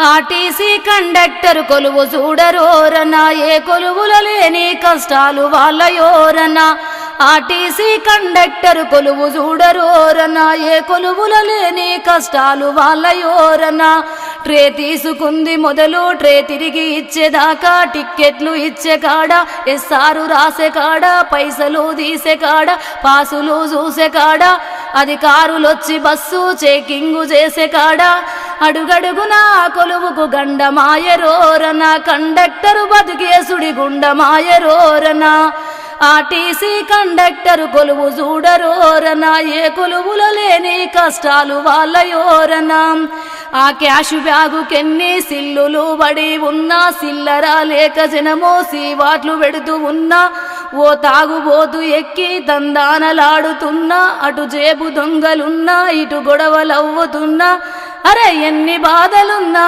RTC conductor కొలువు చూడరోరన్నా ఏ కొలువులో లేని కష్టాలు వాళ్ళయోరన్నా ఆర్టీసీ కండక్టర్ కొలువు చూడరోరన్నా ఏ కొలువులో లేని కష్టాలు వాళ్ళయోరన్నా ట్రే తీసుకుంది మొదలు ట్రే తిరిగి ఇచ్చేదాకా టిక్కెట్లు ఇచ్చే కాడ ఎస్సారు రాసే కాడ పైసలు తీసే కాడ పాసులు చూసే కాడ అధికారులొచ్చి బస్సు చెకింగు చేసే కాడ అడుగడుగున కొలువుకు గండమాయరోరన కండక్టరు బతికేసుడి గుండమాయరోరన ఆర్టీసీ కండక్టరు కొలువు చూడరోరన ఏ కొలువులో లేని కష్టాలు వాళ్ళయోరన ఆ క్యాష్ బ్యాగుకెన్ని సిల్లులు పడి ఉన్నా సిల్లరా లేక జనమో సీవాట్లు పెడుతూ ఉన్నా ఓ తాగుబోతు ఎక్కి తందానలాడుతున్నా అటు జేబు దొంగలున్నా ఇటు గొడవలవ్వుతున్నా అరే ఎన్ని బాధలున్నా